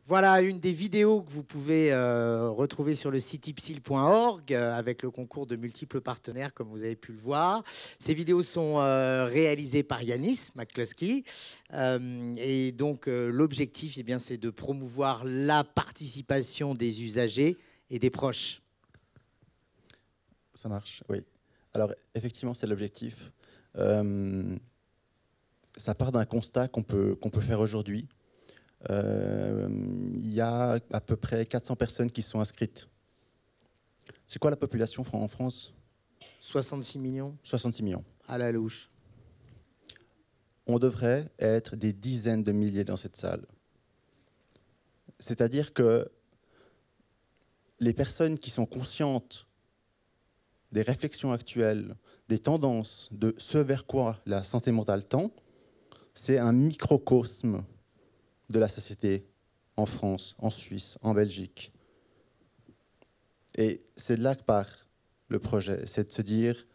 Voilà une des vidéos que vous pouvez retrouver sur le site ipsil.org avec le concours de multiples partenaires, comme vous avez pu le voir. Ces vidéos sont réalisées par Yanis McCluskey. Et donc, l'objectif, eh bien, c'est de promouvoir la participation des usagers et des proches. Ça marche, oui. Alors, effectivement, c'est l'objectif. Ça part d'un constat qu'on peut faire aujourd'hui. Il y a à peu près 400 personnes qui sont inscrites. C'est quoi la population en France? 66 millions 66 millions. à la louche. On devrait être des dizaines de milliers dans cette salle. C'est-à-dire que les personnes qui sont conscientes des réflexions actuelles, des tendances, de ce vers quoi la santé mentale tend, c'est un microcosme de la société en France, en Suisse, en Belgique. Et c'est de là que part le projet, c'est de se dire,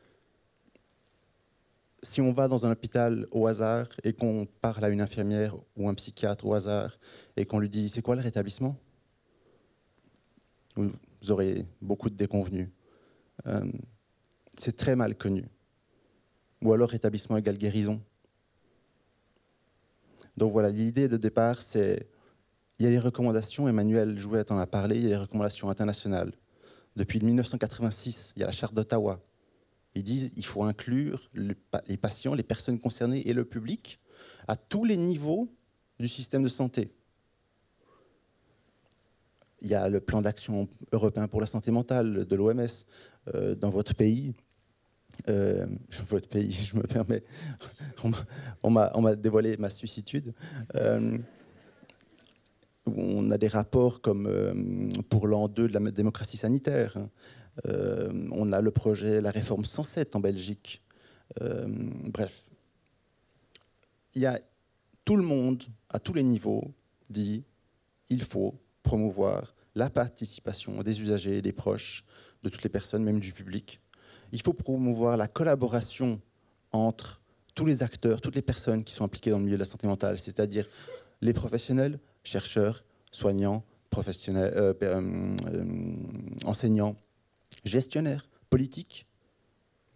si on va dans un hôpital au hasard et qu'on parle à une infirmière ou un psychiatre au hasard et qu'on lui dit « c'est quoi le rétablissement ?» Vous aurez beaucoup de déconvenus. C'est très mal connu. Ou alors rétablissement égale guérison. Donc voilà, l'idée de départ, c'est, il y a les recommandations, Emmanuel Jouet en a parlé, il y a les recommandations internationales. Depuis 1986, il y a la charte d'Ottawa. Ils disent qu'il faut inclure les patients, les personnes concernées et le public à tous les niveaux du système de santé. Il y a le plan d'action européen pour la santé mentale de l'OMS. Dans votre pays, je me permets, on m'a dévoilé ma suicitude. On a des rapports comme pour l'an 2 de la démocratie sanitaire. On a le projet, la réforme 107 en Belgique. Bref, il y a tout le monde, à tous les niveaux, dit il faut promouvoir la participation des usagers, des proches, de toutes les personnes, même du public. Il faut promouvoir la collaboration entre tous les acteurs, toutes les personnes qui sont impliquées dans le milieu de la santé mentale, c'est-à-dire les professionnels, chercheurs, soignants, professionnels, enseignants, gestionnaires, politiques,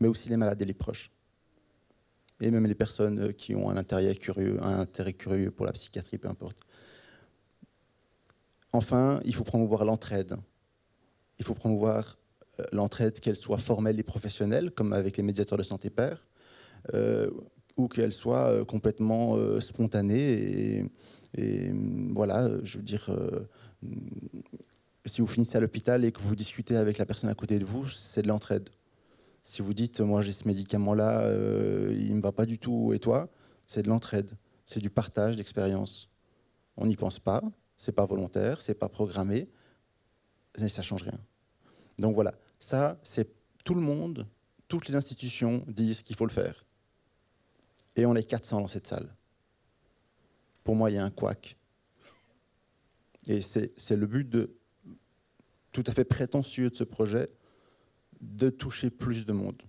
mais aussi les malades et les proches. Et même les personnes qui ont un intérêt curieux pour la psychiatrie, peu importe. Enfin, il faut promouvoir l'entraide. Il faut promouvoir l'entraide, qu'elle soit formelle et professionnelle, comme avec les médiateurs de santé pairs, ou qu'elle soit complètement spontanée. Et voilà, je veux dire, si vous finissez à l'hôpital et que vous discutez avec la personne à côté de vous, c'est de l'entraide. Si vous dites, moi j'ai ce médicament-là, il ne me va pas du tout, et toi, c'est de l'entraide. C'est du partage d'expérience. On n'y pense pas, c'est pas volontaire, c'est pas programmé, et ça change rien. Donc voilà, ça, c'est tout le monde, toutes les institutions disent qu'il faut le faire. Et on est 400 dans cette salle. Pour moi, il y a un couac. Et c'est le but tout à fait prétentieux de ce projet, de toucher plus de monde,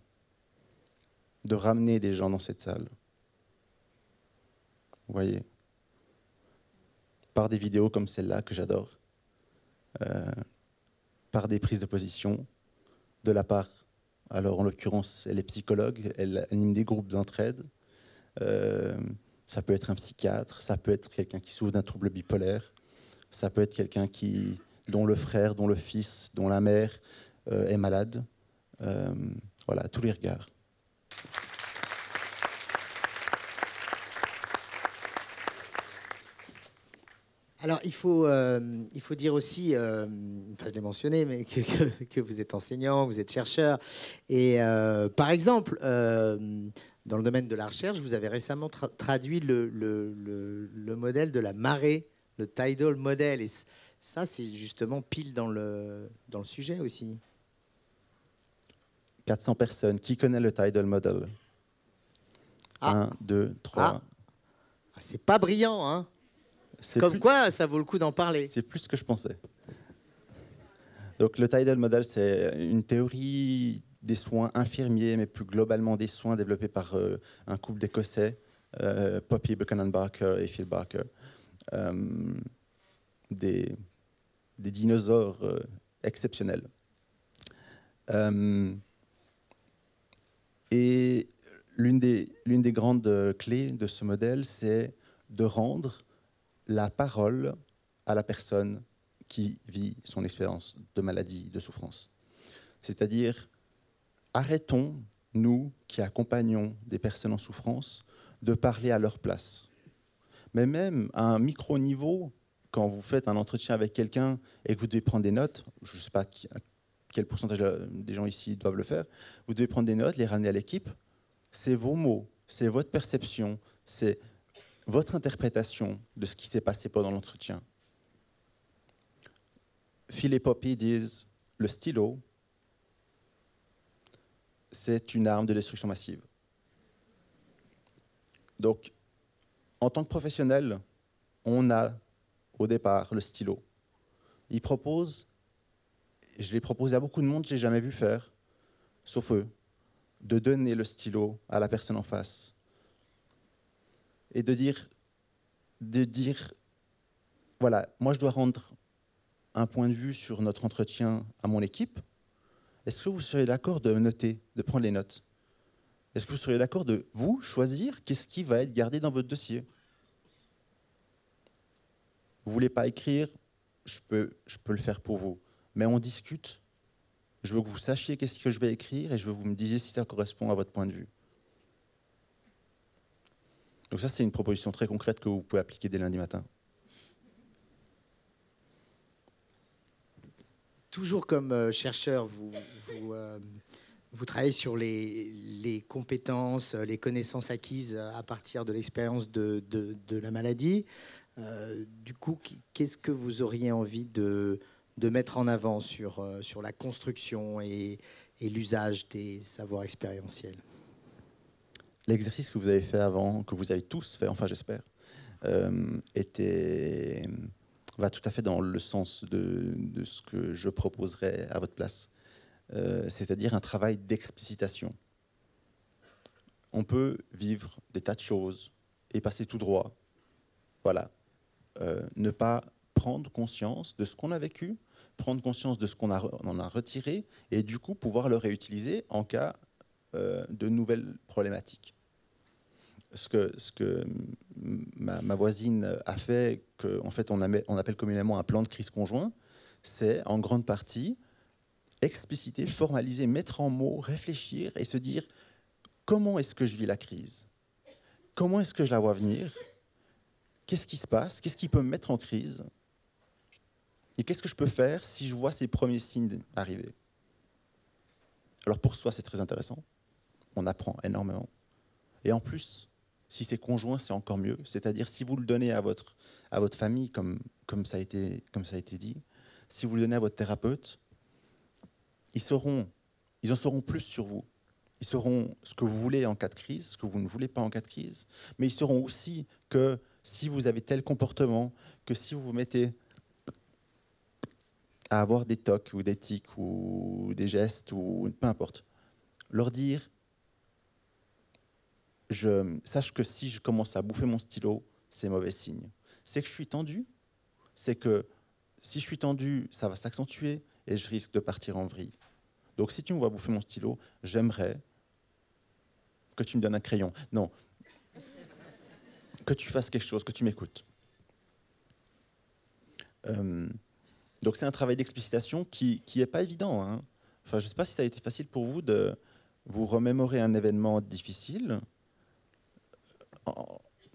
de ramener des gens dans cette salle. Vous voyez, par des vidéos comme celle-là que j'adore, par des prises de position, de la part, alors en l'occurrence, elle est psychologue, elle anime des groupes d'entraide. Ça peut être un psychiatre, ça peut être quelqu'un qui souffre d'un trouble bipolaire, ça peut être quelqu'un dont le frère, dont le fils, dont la mère est malade. Voilà, tous les regards. Alors, il faut dire aussi, enfin, je l'ai mentionné, mais que vous êtes enseignant, vous êtes chercheur. Et par exemple, dans le domaine de la recherche, vous avez récemment traduit le modèle de la marée, le tidal model. Et ça, c'est justement pile dans le sujet aussi. 400 personnes. Qui connaît le tidal model? 1, 2, 3. Ah, c'est pas brillant, hein? Comme quoi, ça vaut le coup d'en parler. C'est plus ce que je pensais. Donc le tidal model, c'est une théorie des soins infirmiers, mais plus globalement des soins développés par un couple d'Écossais, Poppy Buchanan Barker et Phil Barker. des dinosaures exceptionnels. Et l'une des grandes clés de ce modèle, c'est de rendre la parole à la personne qui vit son expérience de maladie, de souffrance. C'est-à-dire, arrêtons, nous qui accompagnons des personnes en souffrance, de parler à leur place. Mais même à un micro-niveau, quand vous faites un entretien avec quelqu'un et que vous devez prendre des notes, je ne sais pas quel pourcentage des gens ici doivent le faire, vous devez prendre des notes, les ramener à l'équipe. C'est vos mots, c'est votre perception, c'est votre interprétation de ce qui s'est passé pendant l'entretien. Phil et Poppy disent le stylo, c'est une arme de destruction massive. Donc, en tant que professionnel, on a au départ le stylo. Ils proposent, je l'ai proposé à beaucoup de monde, je n'ai jamais vu faire, sauf eux, de donner le stylo à la personne en face et de dire, voilà, moi je dois rendre un point de vue sur notre entretien à mon équipe. Est-ce que vous seriez d'accord de noter, de prendre les notes? Est-ce que vous seriez d'accord de vous choisir qu'est-ce qui va être gardé dans votre dossier? Vous ne voulez pas écrire, je peux le faire pour vous. Mais on discute. Je veux que vous sachiez qu'est-ce que je vais écrire et je veux que vous me disiez si ça correspond à votre point de vue. Donc ça, c'est une proposition très concrète que vous pouvez appliquer dès lundi matin. Toujours comme chercheur, vous travaillez sur les compétences, les connaissances acquises à partir de l'expérience de la maladie. Du coup, qu'est-ce que vous auriez envie de mettre en avant sur la construction et l'usage des savoirs expérientiels? L'exercice que vous avez fait avant, que vous avez tous fait, enfin j'espère, va tout à fait dans le sens de ce que je proposerais à votre place, c'est-à-dire un travail d'explicitation. On peut vivre des tas de choses et passer tout droit. Voilà. Ne pas prendre conscience de ce qu'on a vécu, prendre conscience de ce qu'on en a retiré et du coup pouvoir le réutiliser en cas de nouvelles problématiques. Ce que ma voisine a fait, qu'en fait on appelle communément un plan de crise conjoint, c'est en grande partie expliciter, formaliser, mettre en mots, réfléchir et se dire comment est-ce que je vis la crise? Comment est-ce que je la vois venir? Qu'est-ce qui se passe? Qu'est-ce qui peut me mettre en crise? Et qu'est-ce que je peux faire si je vois ces premiers signes arriver? Alors pour soi, c'est très intéressant. On apprend énormément. Et en plus, si c'est conjoint, c'est encore mieux. C'est-à-dire, si vous le donnez à votre famille, comme ça a été dit, si vous le donnez à votre thérapeute, ils en sauront plus sur vous. Ils sauront ce que vous voulez en cas de crise, ce que vous ne voulez pas en cas de crise, mais ils sauront aussi que si vous avez tel comportement, que si vous vous mettez à avoir des tocs ou des tics ou des gestes, ou peu importe, leur dire sache que si je commence à bouffer mon stylo, c'est mauvais signe. C'est que je suis tendu, c'est que si je suis tendu, ça va s'accentuer et je risque de partir en vrille. Donc si tu me vois bouffer mon stylo, j'aimerais que tu me donnes un crayon. Non. Que tu fasses quelque chose, que tu m'écoutes. Donc c'est un travail d'explicitation qui n'est pas évident. Hein. Enfin, je ne sais pas si ça a été facile pour vous de vous remémorer un événement difficile.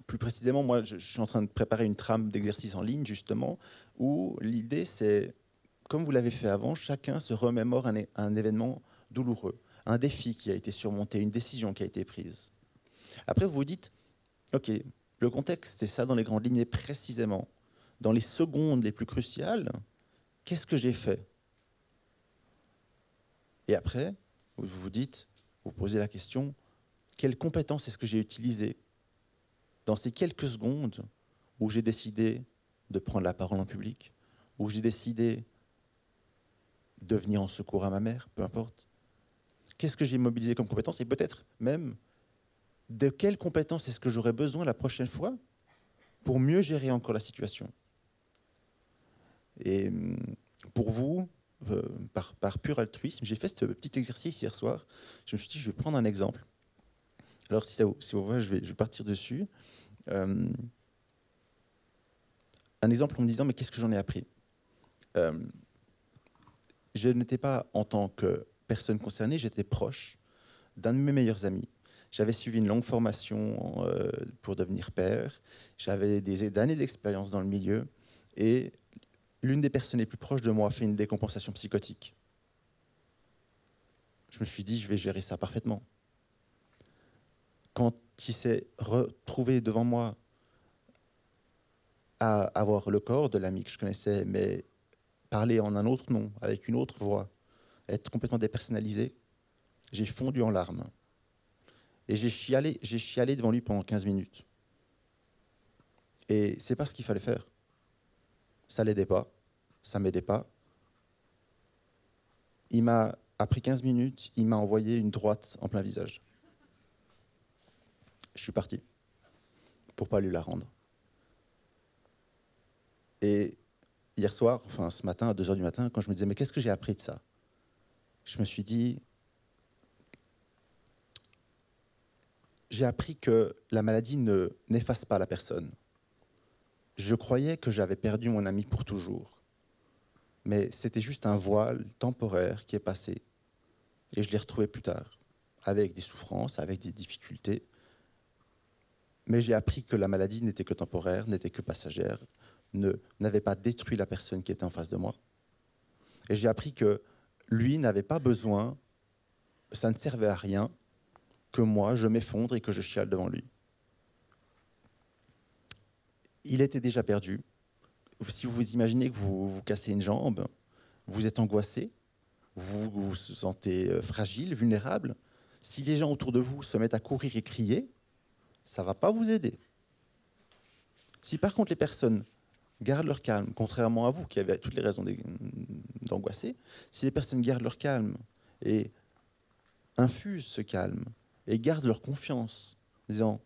Plus précisément, moi, je suis en train de préparer une trame d'exercice en ligne, justement, où l'idée, c'est, comme vous l'avez fait avant, chacun se remémore un événement douloureux, un défi qui a été surmonté, une décision qui a été prise. Après, vous vous dites, OK, le contexte, c'est ça dans les grandes lignes, et précisément, dans les secondes les plus cruciales, qu'est-ce que j'ai fait? Et après, vous vous dites, vous posez la question, quelles compétences est-ce que j'ai utilisées dans ces quelques secondes où j'ai décidé de prendre la parole en public, où j'ai décidé de venir en secours à ma mère, peu importe. Qu'est-ce que j'ai mobilisé comme compétences? Et peut-être même, de quelles compétences est-ce que j'aurai besoin la prochaine fois pour mieux gérer encore la situation? Et pour vous, par pur altruisme, j'ai fait ce petit exercice hier soir. Je me suis dit, je vais prendre un exemple. Alors, si vous voyez, je vais partir dessus. Un exemple en me disant, mais qu'est-ce que j'en ai appris? Je n'étais pas, en tant que personne concernée, j'étais proche d'un de mes meilleurs amis. J'avais suivi une longue formation pour devenir père. J'avais des années d'expérience dans le milieu. Et l'une des personnes les plus proches de moi a fait une décompensation psychotique. Je me suis dit, je vais gérer ça parfaitement. Quand il s'est retrouvé devant moi à avoir le corps de l'ami que je connaissais, mais parler en un autre nom, avec une autre voix, être complètement dépersonnalisé, j'ai fondu en larmes. Et j'ai chialé devant lui pendant 15 minutes. Et c'est pas ce qu'il fallait faire. Ça l'aidait pas, ça m'aidait pas. Après 15 minutes, il m'a envoyé une droite en plein visage. Je suis parti pour pas lui la rendre. Et hier soir, enfin ce matin, à 2h du matin, quand je me disais, mais qu'est-ce que j'ai appris de ça? Je me suis dit, j'ai appris que la maladie n'efface pas la personne. Je croyais que j'avais perdu mon ami pour toujours. Mais c'était juste un voile temporaire qui est passé. Et je l'ai retrouvé plus tard, avec des souffrances, avec des difficultés. Mais j'ai appris que la maladie n'était que temporaire, n'était que passagère, n'avait pas détruit la personne qui était en face de moi. Et j'ai appris que lui n'avait pas besoin, ça ne servait à rien, que moi, je m'effondre et que je chiale devant lui. Il était déjà perdu. Si vous vous imaginez que vous vous cassez une jambe, vous êtes angoissé, vous vous sentez fragile, vulnérable. Si les gens autour de vous se mettent à courir et crier, ça ne va pas vous aider. Si par contre les personnes gardent leur calme, contrairement à vous qui avez toutes les raisons d'angoisser, si les personnes gardent leur calme et infusent ce calme et gardent leur confiance, en disant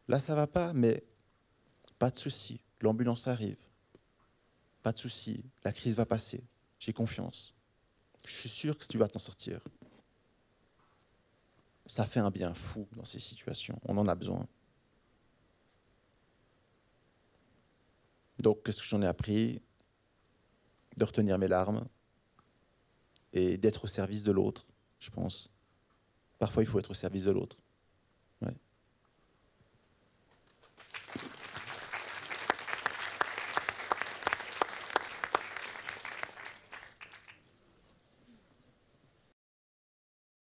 là ça va pas, mais pas de souci, l'ambulance arrive, pas de souci, la crise va passer, j'ai confiance, je suis sûr que tu vas t'en sortir. Ça fait un bien fou dans ces situations, on en a besoin. Donc, qu'est-ce que j'en ai appris? De retenir mes larmes et d'être au service de l'autre, je pense. Parfois, il faut être au service de l'autre.